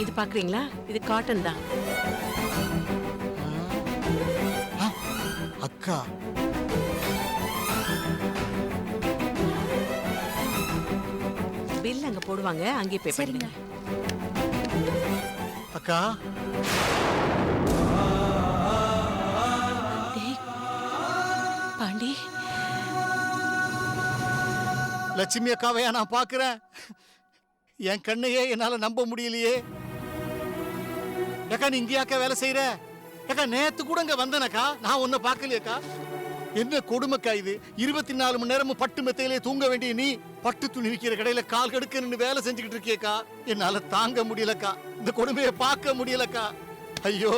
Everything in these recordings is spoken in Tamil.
இது பாக்குறீங்களா? இது காட்டன் தான். அக்கா, பில் அங்க போடுவாங்க, அங்கே பே பண்ணுங்க. அக்கா, டேய் பாண்டி, லட்சுமி அக்காவையா நான் பாக்குறேன். என் கண்ணையே என்னால நம்ப முடியலையே. அக்கா, நீ இங்கேயாக்கா வேலை செய்யற? அக்கா, நேத்து கூட இங்க வந்தனக்கா, நான் உன்னை பாக்கலையக்கா. என்ன கொடுமைக்கா இது? 24 மணி நேரமும் பட்டு மெத்தையிலே தூங்க வேண்டிய நீ பட்டு துணி விற்கிற கடையில கால் கடுக்க நின்று வேலை செஞ்சுக்கிட்டு இருக்கியக்கா. என்னால தாங்க முடியலக்கா, இந்த கொடுமையை பார்க்க முடியலக்கா. ஐயோ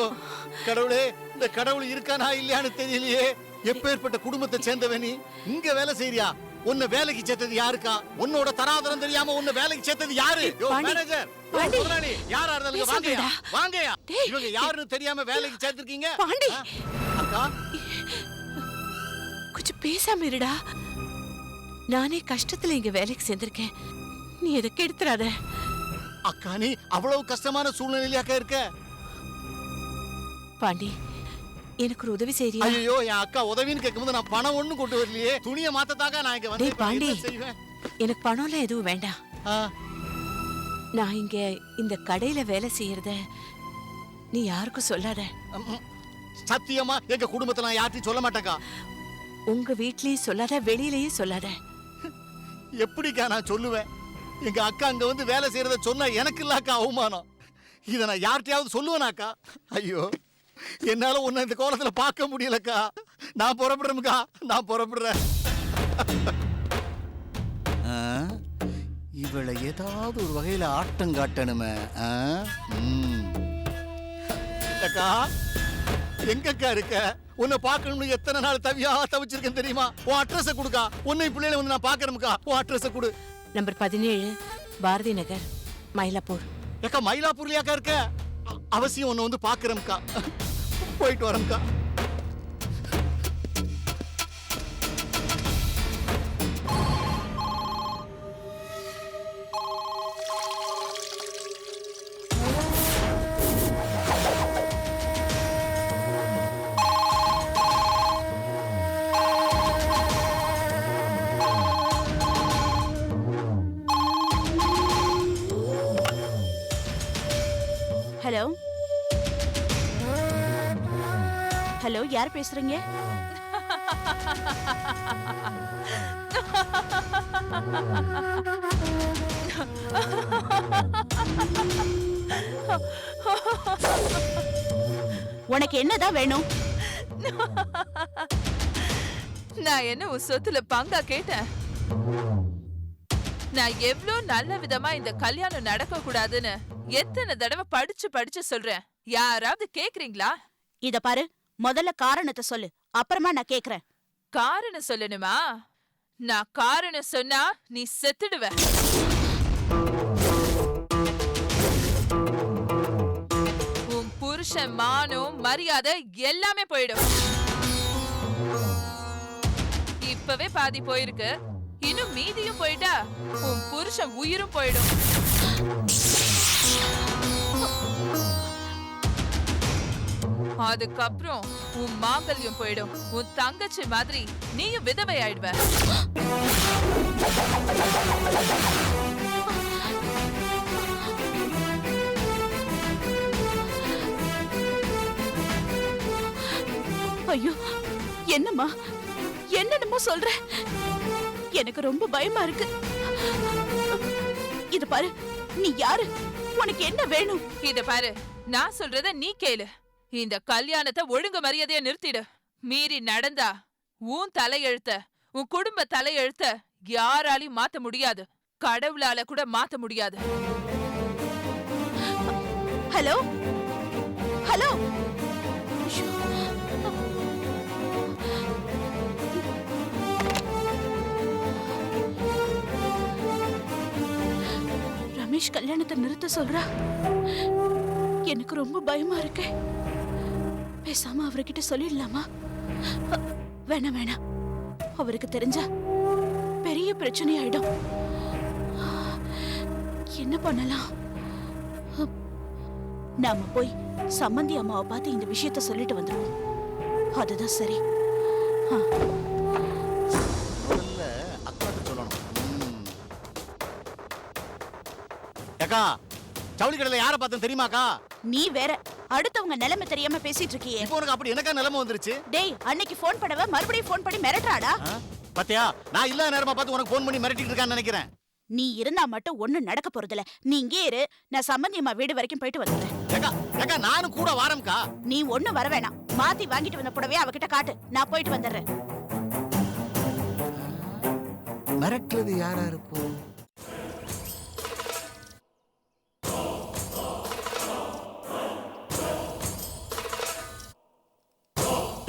கடவுளே, இந்த கடவுள் இருக்கானா இல்லையான்னு தெரியலையே. எப்பேற்பட்ட குடும்பத்தை சேர்ந்தவன் நீ, இங்க வேலை செய்யறியா? உன்னை வேலைக்கு சேர்த்தது யாருக்கா? உன்னோட தராதரம் தெரியாம உன்னை வேலைக்கு சேர்த்தது யாரு? மேனேஜர், யாரா இருந்தாலும் வாங்கயா, வாங்கயா. இவங்க யாருன்னு தெரியாம வேலைக்கு சேர்த்திருக்கீங்க. அக்கா, கொஞ்சம் பேசாம இருடா. நானே கஷ்டத்துல இங்க வேலைக்கு சேர்ந்திருக்கேன், நீ எதுக்கு எடுத்துறாத. அக்கா, நீ அவ்வளவு கஷ்டமான சூழ்நிலையாக்கா இருக்க. பாண்டி, எனக்கு ஒரு உதவி செய்றியா? ஐயோ, என் அக்கா உதவின்னு கேட்கும்போது நான் பணம் ஒண்ணும் கொண்டு வரலையே. துணியை மாத்ததாக நான் இங்க வந்து பாண்டி, செய்வேன். எனக்கு பணம்லாம் எதுவும் வேண்டாம். நான் இங்க இந்த கடையில வேலை செய்யறத நீ யாருக்கும் சொல்லாத. சத்தியமா எங்க குடும்பத்துல நான் யார்ட்டையும் சொல்ல மாட்டேக்கா. உங்க வீட்லயும் சொல்லாத, வெளியிலயும் சொல்லாத. எப்படிக்கா நான் சொல்லுவேன்? எங்க அக்கா அங்க வந்து வேலை செய்யறத சொன்னா எனக்கு இல்லக்கா அவமானம். இதை நான் யார்கிட்டயாவது சொல்லுவேனாக்கா? ஐயோ, என்னால உன்னை இந்த கோலத்துல பார்க்க முடியலக்கா. நான் புறப்படுறேன்க்கா, நான் புறப்படுறேன். இவளை ஏதாவது ஒரு வகையில ஆட்டம் காட்டணுமே. அக்கா, எங்கக்கா இருக்க? உன்னை பார்க்கணும்னு எத்தனை நாள் தவிச்சிருக்கேன் தெரியுமா? உன் அட்ரஸ கொடுக்கா. உன்னை பிள்ளைகளை வந்து நான் பார்க்கணும்க்கா. உன் அட்ரஸ கொடு. நம்பர் 17 பாரதி நகர், மயிலாப்பூர். ஏக்கா, மயிலாப்பூர்லயாக்கா இருக்க? அவசியம் உன்னை வந்து பார்க்கறேன்க்கா. போயிட்டு வரேன்க்கா. ஹலோ ஹலோ, யார் பேசுறீங்க? உனக்கு என்னதான் வேணும்? நான் என்ன உன் சொத்துல பங்கா கேட்டேன்? நான் எவ்வளவு நல்ல விதமா இந்த கல்யாணம் நடக்க கூடாதுன்னு எத்தனை தடவை படிச்சு படிச்சு சொல்றேன். யாராவது கேக்குறீங்களா? இத பாரு, முதல்ல காரணத்தை சொல்லு, அப்புறமா நான் கேக்குறேன். காரணம் சொல்லணுமா? நான் காரணம் சொன்னா நீ செத்துடுவ. உன் புருஷன் மானம் மரியாதை எல்லாமே போயிடும். இப்பவே பாதி போயிருக்கு, இன்னும் மீதியும் போயிட்டா உன் புருஷன் உயிரும் போயிடும். அதுக்கப்புறம் உன் மாங்கல்யம் போயிடும். உன் தங்கச்சி மாதிரி நீயும் விதவை ஆயிடுவ. ஐயோ, என்னம்மா என்னென்னமோ சொல்ற? எனக்கு ரொம்ப பயமா இருக்கு. இது பாரு, நீ யாரு? உனக்கு என்ன வேணும்? இத பாரு, நான் சொல்றத நீ கேளு. இந்த கல்யாணத்தை ஒழுங்கு மரியாதையா நிறுத்திடு. மீறி நடந்தா உன் தலையெழுத்த, உன் குடும்ப தலையெழுத்த யாராலையும் மாத்த முடியாது. கடவுளால கூட மாத்த முடியாது. ஹலோ ஹலோ, ரமேஷ் கல்யாணத்தை நிறுத்த சொல்றா. எனக்கு ரொம்ப பயமா இருக்கு. பேசாம அவர்கிட்ட சொல்லிடலாமா? வேணாம் வேணாம், அவருக்கு தெரிஞ்சா பெரிய பிரச்சனை ஆயிடும். என்ன பண்ணலாம்? நாம போய் சம்மந்தி அம்மாவை பார்த்து இந்த விஷயத்த சொல்லிட்டு வந்துருவோம். அதுதான் சரி. ஆ, முதல்ல அக்காட்ட சொல்லணும். அக்கா, ஜவுளி கடையில யாரை பார்த்தேன் தெரியுமாக்கா? நீ வேற அடுத்தவங்க நிலைமை தெரியாம பேசிட்டு இருக்கியே. இப்போ உனக்கு அப்படி எனக்கா நிலைமை வந்துருச்சு? டேய், அன்னைக்கு ஃபோன் பண்ணவ மறுபடியும் ஃபோன் பண்ணி மிரட்டுறாடா. பாத்தியா, நான் இல்லாத நேரமா பார்த்து உனக்கு ஃபோன் பண்ணி மிரட்டிட்டு இருக்கான்னு நினைக்கிறேன். நீ இருந்தா மட்டும் ஒண்ணும் நடக்க போறதில்ல. நீ இங்கே இரு, நான் சம்மந்தி அம்மா வீடு வரைக்கும் போயிட்டு வந்துடுறேன். ஏக்கா, ஏக்கா நானும் கூட வாரம்க்கா. நீ ஒண்ணும் வர வேணாம். மாத்தி வாங்கிட்டு வந்த புடவைய அவகிட்ட காட்டு, நான் போயிட்டு வந்துடுறேன். மிரட்டுறது யாரா இருக்கும்?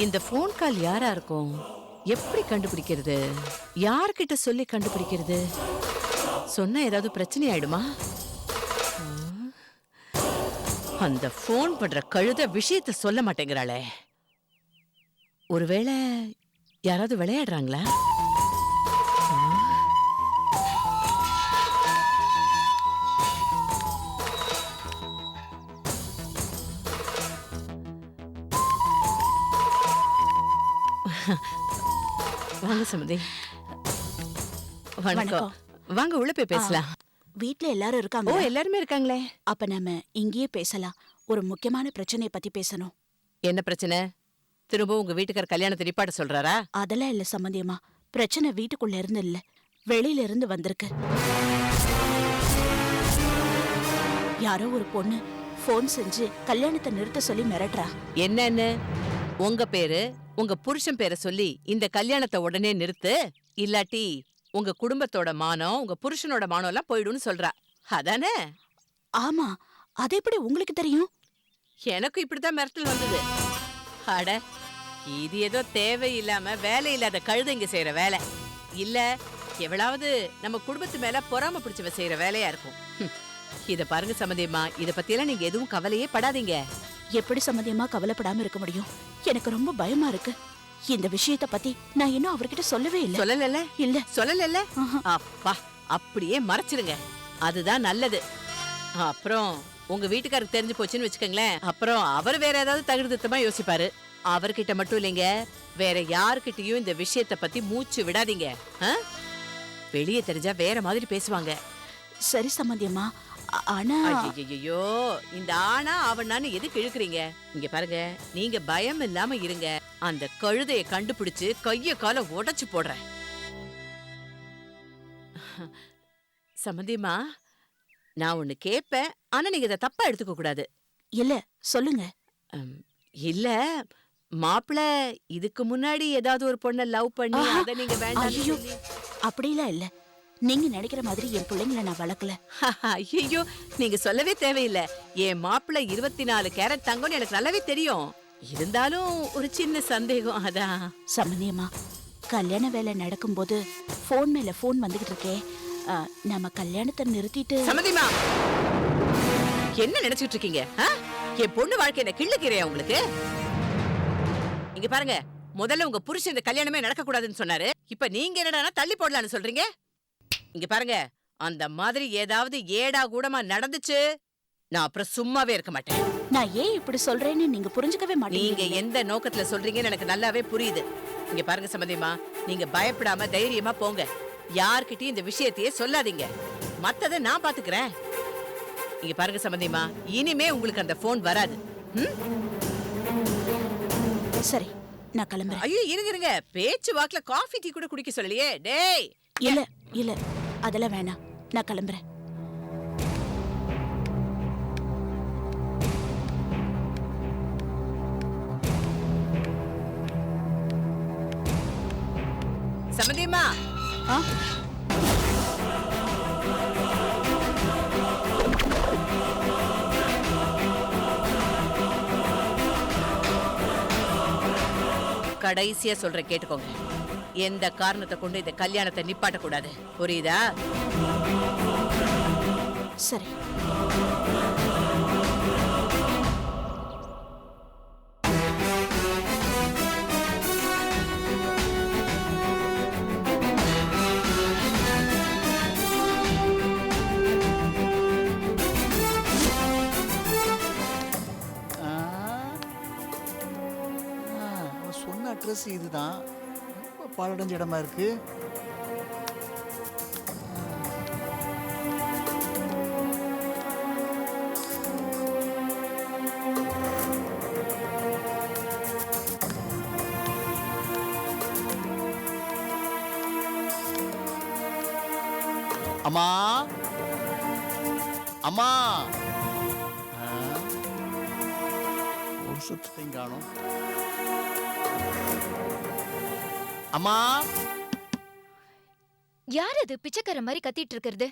இந்த ஃபோன் கால் யாரா இருக்கும்? எப்படி கண்டுபிடிக்கிறது? யார்கிட்ட சொல்லி கண்டுபிடிக்கிறது? சொன்னா ஏதாவது பிரச்சனை ஆயிடுமா? அந்த ஃபோன் பண்ற கழுத விஷயத்த சொல்ல மாட்டேங்கிறாளே. ஒருவேளை யாராவது விளையாடுறாங்களா? வாங்க சமந்தி. வணக்கம். வாங்க உள்ள போய் பேசலாம். வீட்ல எல்லாரும் ஓ, இருக்காங்க. எல்லாருமே இருக்காங்களே. அப்ப நம்ம இங்கேயே பேசலாம். ஒரு முக்கியமான பிரச்சனையை பத்தி பேசணும். என்ன பிரச்சனை? திரும்ப உங்க வீட்டுக்கார கல்யாணத்தை நிப்பாட்ட சொல்றாரா? அதெல்லாம் இல்ல சம்மந்தியம்மா. பிரச்சனை வீட்டுக்குள்ள இருந்து இல்ல, வெளியில இருந்து வந்திருக்கு. யாரோ ஒரு பொண்ணு ஃபோன் செஞ்சு கல்யாணத்தை நிறுத்த சொல்லி மிரட்டுறா. என்னன்னு? உங்க பேரு உங்க புருஷன் பேரை சொல்லி இந்த கல்யாணத்தை உடனே நிறுத்து, இல்லாட்டி உங்க குடும்பத்தோட மானம் உங்க புருஷனோட மானம் எல்லாம் போயிடும்னு சொல்றா. அதானே? ஆமா, அது எப்படி உங்களுக்கு தெரியும்? எனக்கும் இப்படித்தான் மிரட்டல் வந்தது. அட, இது ஏதோ தேவையில்லாம வேலை இல்லாத கழுதைங்க செய்யற வேலை இல்ல, எவ்வளவு நம்ம குடும்பத்து மேல பொறாம பிடிச்சவ செய்யற வேலையா இருக்கும். இத பாருங்க சம்மந்தியம்மா, இத பத்தியெல்லாம் நீங்க எதுவும் கவலையே படாதீங்க. எப்படி சம்மந்தியமா கவலைப்படாம இருக்க முடியும்? எனக்கு ரொம்ப பயமா இருக்கு. இந்த விஷயத்த பத்தி நான் இன்னும் அவர்கிட்ட சொல்லவே இல்ல. சொல்லல இல்ல சொல்லல. ஆஹா. அப்பா, அப்படியே மறைச்சிருங்க, அதுதான் நல்லது. அப்புறம் உங்க வீட்டுக்காரருக்கு தெரிஞ்சு போச்சுன்னு வச்சுக்கோங்களேன், அப்புறம் அவர் வேற ஏதாவது தகுதித்தமா யோசிப்பாரு. அவர்கிட்ட மட்டும் இல்லைங்க, வேற யாருக்கிட்டயும் இந்த விஷயத்த பத்தி மூச்சு விடாதீங்க. வெளியே தெரிஞ்சா வேற மாதிரி பேசுவாங்க. சரி சம்மந்தியம்மா, ஆனா ஐயோ, இந்த ஆனா அவனான்னு எதுக்கு இழுக்குறீங்க? இங்க பாருங்க, நீங்க பயம் இல்லாம இருங்க. அந்த கழுதைய கண்டுபிடிச்சு கைய கால உடைச்சு போடுறேன். சம்மந்தியம்மா, நான் ஒண்ணு கேப்பேன், ஆனா நீங்க இதை தப்பா எடுத்துக்க கூடாது. இல்ல, சொல்லுங்க. இல்ல, மாப்பிள்ள இதுக்கு முன்னாடி ஏதாவது ஒரு பொண்ண லவ் பண்ணி அத நீங்க வேண்டாம். ஐயோ, அப்படிலாம் இல்ல. நீங்க நினைக்கிற மாதிரி என் பிள்ளைங்களை நான் வளர்க்கல. ஐயோ, நீங்க சொல்லவே தேவையில்லை. என் மாப்பிள்ள 24 கேரட் தங்கம்னு எனக்கு நல்லாவே தெரியும். இருந்தாலும் ஒரு சின்ன சந்தேகம், அதான். சம்மந்தியம்மா, கல்யாண வேலை நடக்கும்போது போன் மேல போன் வந்துகிட்டு இருக்கே. நம்ம கல்யாணத்தை நிறுத்திட்டு. சம்மந்தியம்மா, என்ன நினைச்சிட்டு இருக்கீங்க? என் பொண்ணு வாழ்க்கை என்ன கிள்ளுக்கிறையா உங்களுக்கு? இங்க பாருங்க, முதல்ல உங்க புருஷன் இந்த கல்யாணமே நடக்க கூடாதுன்னு சொன்னாரு. இப்ப நீங்க என்னடா தள்ளி போடலான்னு சொல்றீங்க? இங்க பாருங்க, அந்த மாதிரி ஏதாவது ஏடா கூடமா நடந்துச்சு, நான் அப்புறம் சும்மாவே இருக்க மாட்டேன். நான் ஏன் இப்படி சொல்றேன்னு நீங்க புரிஞ்சுக்கவே நீங்க மாட்டீங்க. எந்த நோக்கத்துல சொல்றீங்கன்னு எனக்கு நல்லாவே புரியுது. இங்க பாருங்க சம்மந்தியம்மா, நீங்க பயப்படாம தைரியமா போங்க. யார்கிட்டயும் இந்த விஷயத்தையே சொல்லாதீங்க. மத்தத நான் பாத்துக்கிறேன். இங்க பாருங்க சம்மந்தியம்மா, இனிமே உங்களுக்கு அந்த போன் வராது. சரி, நான் கிளம்புறேன். ஐயோ, இருங்க, பேச்சு வாக்குல காஃபி டீ கூட குடிக்க சொல்லலையே. டேய், இல்ல இல்ல, அதெல்லாம் வேணாம், நான் கிளம்புறேன். சம்மந்தியம்மா. கடைசியா சொல்ற கேட்டுக்கோங்க, எந்த காரணத்தை கொண்டு இந்த கல்யாணத்தை நிப்பாட்ட கூடாது, புரியுதா? சரி. அட்ரஸ் இதுதான். ரொம்ப பாழடைஞ்ச இடமா இருக்கு. அம்மா அம்மா ஒரு சுத்தத்தையும் காணும். அம்மா யார் அது பிச்சைக்கார மாதிரி கத்திட்டு இருக்கிறது?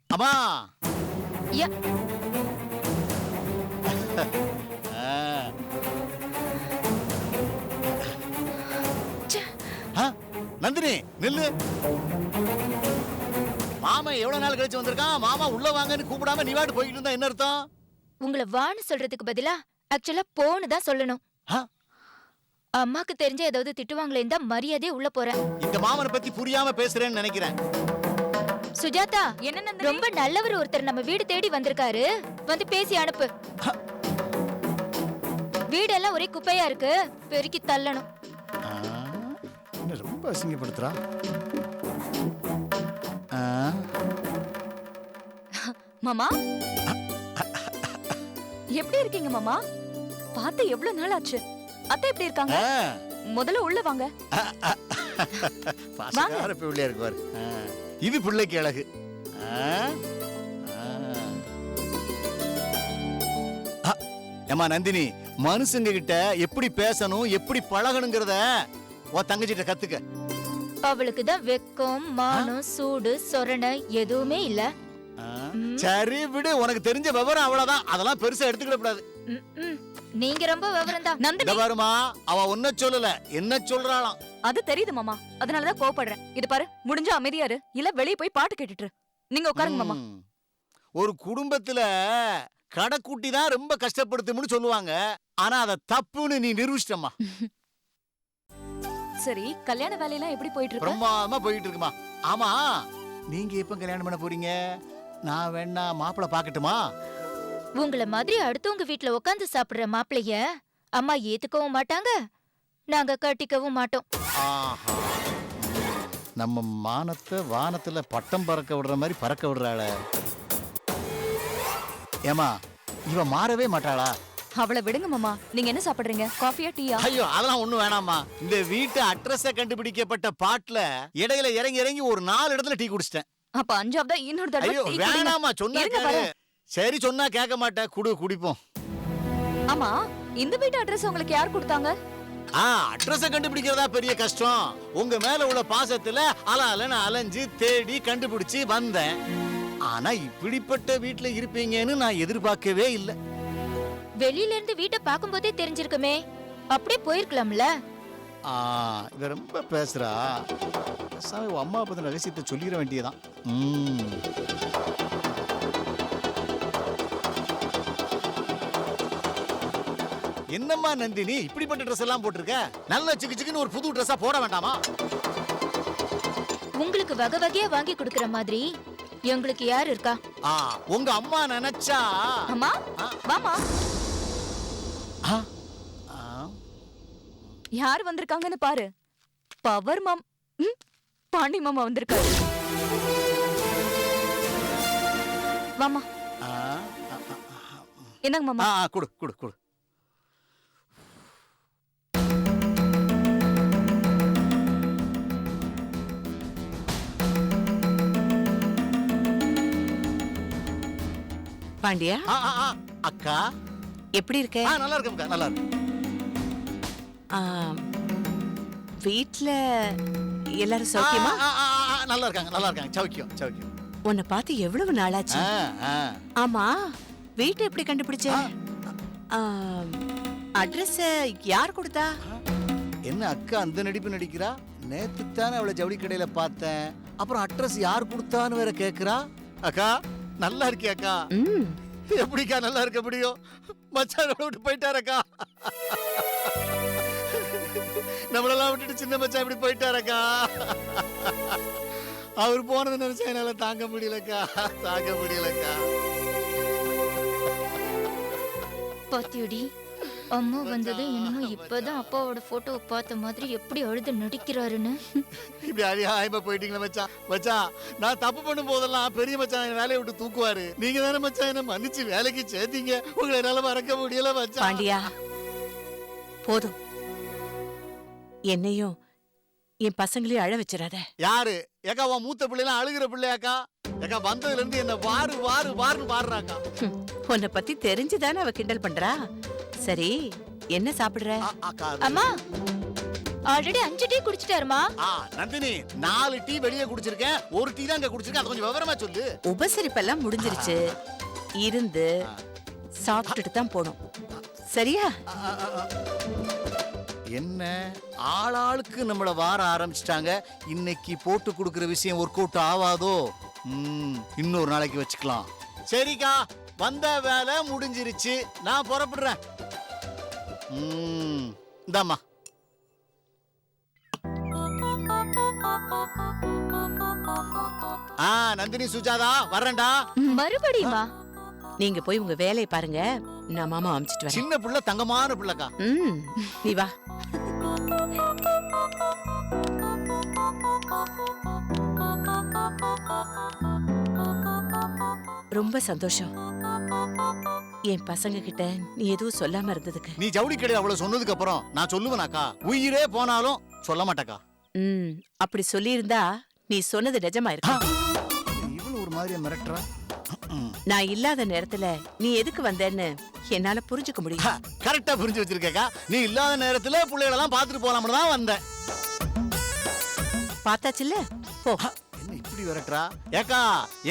அம்மா யா- ச்சே. நந்தினி நில்லு. மாமா எவ்வளவு நாள் கழிச்சு வந்திருக்கான். மாமா உள்ள வாங்கன்னு கூப்பிடாம நீ வாட்டு போயிட்டு இருந்தா என்ன அர்த்தம்? உங்களை வான்னு சொல்றதுக்கு பதிலா ஆக்சுவலா போன்னு தான் சொல்லணும். ஆ? அம்மாக்கு தெரிஞ்ச ஏதாவது திட்டுவாங்களேன்னு தான் மரியாதையே உள்ள போறேன். இந்த மாமனை பத்தி புரியாம பேசுறேன்னு நினைக்கிறேன். சுஜாதா, ரொம்ப நல்லவர் ஒருத்தர் நம்ம வீடு தேடி வந்திருக்காரு. வந்து பேசி அனுப்பு. வீடெல்லாம் ஒரே குப்பையா இருக்கு, பெருக்கி தள்ளணும். என்ன ரொம்ப அசிங்கப்படுத்துறா. மாமா எப்படி இருக்கீங்க மாமா? பார்த்து எவ்வளவு நாள் ஆச்சு. அத்தை எப்படி இருக்காங்க? முதல்ல உள்ள வாங்க. பாசக்கார பிள்ளையா இருக்கு பாரு. இது பிள்ளைக்கு அழகு. ஏமா நந்தினி, மனுஷங்க கிட்ட எப்படி பேசணும் எப்படி பழகணுங்கிறத உன் தங்கச்சிட்ட கத்துக்க. அவளுக்கு தான் வெக்கம், மானம், சூடு, சொரணை எதுவுமே இல்ல. சரி விடு, உனக்கு தெரிஞ்ச விவரம் அவ்வளவுதான். அதெல்லாம் பெருசா எடுத்துக்கிட கூடாது. நீங்க ரொம்ப விவரம் தான். நந்தினி, வருமா அவ ஒன்ன சொல்லல, என்ன சொல்றாளாம். அது தெரியுது மாமா, அதனாலதான் கோவப்படுறேன். இது பாரு, முடிஞ்ச அமைதியா இரு, இல்ல வெளிய போய் பாட்டு கேட்டுட்டு. நீங்க உட்காருங்க மாமா. ஒரு குடும்பத்துல கடைக்குட்டி தான் ரொம்ப கஷ்டப்படுத்தும்னு சொல்லுவாங்க. ஆனா அத தப்புன்னு நீ நிரூபிச்சிட்டமா. சரி, கல்யாண வேலையெல்லாம் எப்படி போயிட்டு இருக்கு? பிரம்மாதமா போயிட்டு இருக்குமா. ஆமா, நீங்க எப்ப கல்யாணம் பண்ண போறீங்க? நான் வேணா மாப்பிள்ளை பாக்கட்டுமா? உங்கள மாதிரி அடுத்தவங்க வீட்ல உட்கார்ந்து சாப்பிடுற மாப்பிளைய அம்மா ஏத்துக்கவும் மாட்டாங்க, நாங்க கட்டிக்கவும் மாட்டோம். ஆஹா, நம்ம மானத்தை வானத்துல பட்டம் பறக்க விடுற மாதிரி பறக்க விடுறாள. ஏமா, இவ மாறவே மாட்டாளா? அவளை விடுங்க மாமா. நீங்க என்ன சாப்பிடுறீங்க? காஃபியா டீயா? ஐயோ, அதெல்லாம் ஒண்ணும் வேணாமா. இந்த வீட்டு அட்ரஸ கண்டுபிடிக்கப்பட்ட பாட்டுல இடையில இறங்கி இறங்கி ஒரு 4 இடத்துல டீ குடிச்சிட்டேன். அப்ப 5ஆவதா இன்னொரு தடவை ஐயோ டீ குடிங்க. வேணாமா, சொன்னா இருங்க கேளு. வரேன். சரி சொன்னா கேட்க மாட்டேன், குடிப்போம். ஆமா, இந்த வீட்டு அட்ரஸ் உங்களுக்கு யார் கொடுத்தாங்க? அட்ரஸ கண்டுபிடிக்கிறதா பெரிய கஷ்டம். உங்க மேல உள்ள பாசத்துல அலன்னு அலைஞ்சு தேடி கண்டுபிடிச்சு வந்தேன். ஆனா இப்படிப்பட்ட வீட்டுல இருப்பீங்கன்னு நான் எதிர்பார்க்கவே இல்லை. வெளியில இருந்து வீட்டை பார்க்கும்போதே தெரிஞ்சிருக்குமே, அப்படியே போயிருக்கலாம்ல. இவ ரொம்ப பேசுறா. பேசாம உன் அம்மா பத்தின ரகசியத்தை சொல்லிட வேண்டியதான். என்னம்மா நந்தினி, இப்படிப்பட்ட ட்ரெஸ் எல்லாம் போட்டிருக்க? நல்ல சிக்கு சிக்குன்னு ஒரு புது ட்ரெஸ்ஸா போட வேண்டாமா? உங்களுக்கு வகை வகையா வாங்கி கொடுக்கற மாதிரி எங்களுக்கு யார் இருக்கா? உங்க அம்மா நினைச்சா. அம்மா வாமா. யார் வந்திருக்காங்கன்னு பாரு. பவர் மாம், பாண்டி மாமா வந்திருக்காரு. வாமா. என்னங்க மாமா? குடு குடு குடு. பாண்டியா, அக்கா எப்படி இருக்க? நல்லா இருக்கேன்க்கா, நல்லா இருக்கு. வீட்ல எல்லாரும் சௌக்கியமா? நல்லா இருக்காங்க, நல்லா இருக்காங்க. சௌக்கியம் சௌக்கியம். உன்னை பார்த்து எவ்வளவு நாளாச்சு. ஆமா, வீட்டை எப்படி கண்டுபிடிச்ச? அட்ரஸ் யார் கொடுத்தா? என்ன அக்கா அந்த நடிப்பு நடிக்கிறா? நேத்து தானே அவளை ஜவுளி கடையில பார்த்தேன். அப்புறம் அட்ரஸ் யார் கொடுத்தான்னு வேற கேக்குறா. அக்கா நல்லா இருக்கியா அக்கா? எப்படிக்கா நல்லா இருக்க முடியும்? மச்சான் விட்டு போயிட்டாரக்கா. நம்மளெல்லாம் விட்டுட்டு சின்ன மச்சான் இப்படி போயிட்டாரக்கா. அவர் போனது நினைச்சா என்னால தாங்க முடியலக்கா, தாங்க முடியலக்கா. பாத்தியடி, அம்மா வந்தது என்னமோ இப்பதான் அப்பாவோட போட்டோவை பார்த்த மாதிரி எப்படி அழுது நடிக்கிறாருன்னு. இப்படி அழியாயமா போயிட்டீங்களா மச்சான்? மச்சான், நான் தப்பு பண்ணும் போதெல்லாம் பெரிய மச்சான் என் வேலையை விட்டு தூக்குவாரு. நீங்க தானே மச்சான் என்ன மன்னிச்சு வேலைக்கு சேர்த்தீங்க. உங்களை என்னால மறக்க முடியல மச்சான். பாண்டியா, போதும். என்னையும் என் பசங்களையும் அழ வச்சிடாத. யாரு? ஏக்கா உன் மூத்த பிள்ளைலாம் அழுகிற பிள்ளையாக்கா? ஏக்கா வந்ததுல இருந்து என்ன வாரு வாரு வாருன்னு பாடுறாக்கா. உன்னை பத்தி தெரிஞ்சுதானே அவ கிண்டல் பண்றா. சரி, என்ன சாப்பிடுற? அக்கா அம்மா ஆல்ரெடி 5 டீ குடிச்சிட்டாருமா. நந்தினி, 4 டீ வெளியே குடிச்சிருக்கேன், 1 டீ தான் இங்க குடிச்சிருக்கேன். அது கொஞ்சம் விவரமா சொல்லு. உபசரிப்பெல்லாம் முடிஞ்சிருச்சு. இருந்து சாப்பிட்டுட்டு தான் போனோம். சரியா? என்ன ஆளாளுக்கு நம்மள வார ஆரம்பிச்சிட்டாங்க. இன்னைக்கு போட்டு கொடுக்கிற விஷயம் ஒர்க் அவுட் ஆவாதோ? இன்னொரு நாளைக்கு வச்சுக்கலாம். சரிக்கா, வந்த வேலை முடிஞ்சிருச்சு. நான் புறப்படுறேன். இந்தாம்மா. நந்தினி, சுஜாதா வர்றேன்டா. மறுபடியுமா? நீங்க போய் உங்க வேலையை பாருங்க. நான் மாமா அமிச்சிட்டு வரேன். சின்ன புள்ள தங்கமான புள்ளக்கா. நீ வா. ரொம்ப சந்தோஷம் என் பசங்க கிட்ட நீ எதுவும் சொல்லாம இருந்ததுக்கு. நீ ஜவுளி கடையில் அவ்வளவு சொன்னதுக்கு அப்புறம் நான் சொல்லுவேனாக்கா? உயிரே போனாலும் சொல்ல மாட்டாக்கா. அப்படி சொல்லி இருந்தா நீ சொன்னது நிஜமா இருக்கு. இவ்வளவு ஒரு மாதிரி மிரட்டுறா. நான் இல்லாத நேரத்துல நீ எதுக்கு வந்தேன்னு என்னால புரிஞ்சுக்க முடியும். கரெக்டா புரிஞ்சு வச்சிருக்கேக்கா. நீ இல்லாத நேரத்துல பிள்ளைகளெல்லாம் பாத்துட்டு போலாம்னு தான் வந்தேன். பார்த்தாச்சுல்ல, போ. என்ன இப்படி விரட்டுறா? ஏக்கா,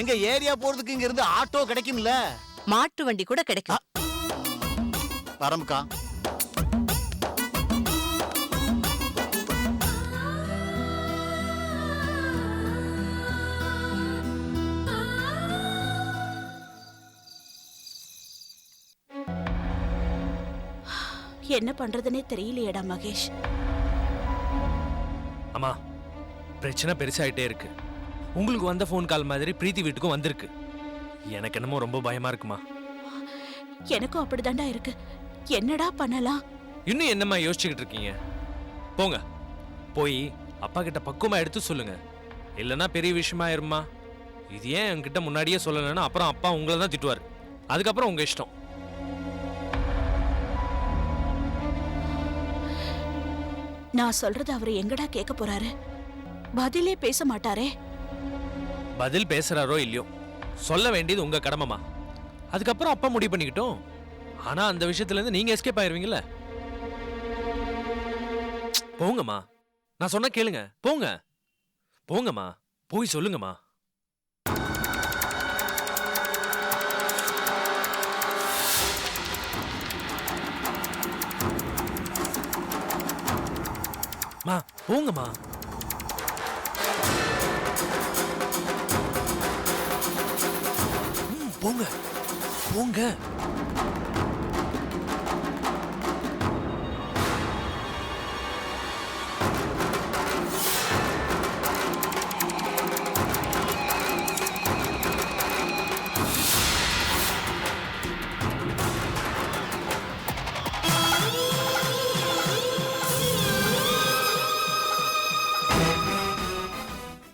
எங்க ஏரியா போறதுக்கு இங்க இருந்து ஆட்டோ கிடைக்கும்ல? மாட்டு வண்டி கூட கிடைக்கும். வரமுக்கா. என்ன பண்றதுன்னே தெரியலையேடா மகேஷ். அம்மா, பிரச்சனை பெருசாயிட்டே இருக்கு. உங்களுக்கு வந்த ஃபோன் கால் மாதிரி பிரீத்தி வீட்டுக்கும் வந்திருக்கு. எனக்கு என்னமோ ரொம்ப பயமா இருக்குமா. எனக்கும் அப்படிதான்டா இருக்கு. என்னடா பண்ணலாம்? இன்னும் என்னம்மா யோசிச்சுக்கிட்டு இருக்கீங்க? போங்க, போய் அப்பா கிட்ட பக்குவமா எடுத்து சொல்லுங்க. இல்லைன்னா பெரிய விஷயமா இருமா. இது ஏன் என்கிட்ட முன்னாடியே சொல்லலைன்னா அப்புறம் அப்பா உங்களை தான் திட்டுவார். அதுக்கப்புறம் உங்க இஷ்டம். நான் சொல்றது அவரு எங்கடா கேட்க போறாரு? பதிலே பேச மாட்டாரே. பதில் பேசுறாரோ இல்லையோ, சொல்ல வேண்டியது உங்க கடமைமா. அதுக்கப்புறம் அப்பா முடிவு பண்ணிக்கிட்டோம். ஆனா அந்த விஷயத்துல இருந்து நீங்க எஸ்கேப் ஆயிருவீங்கல்ல. போங்கம்மா, நான் சொன்ன கேளுங்க. போங்க, போங்கம்மா, போய் சொல்லுங்கம்மா. மா, போங்கம்மா. போங்க, போங்க.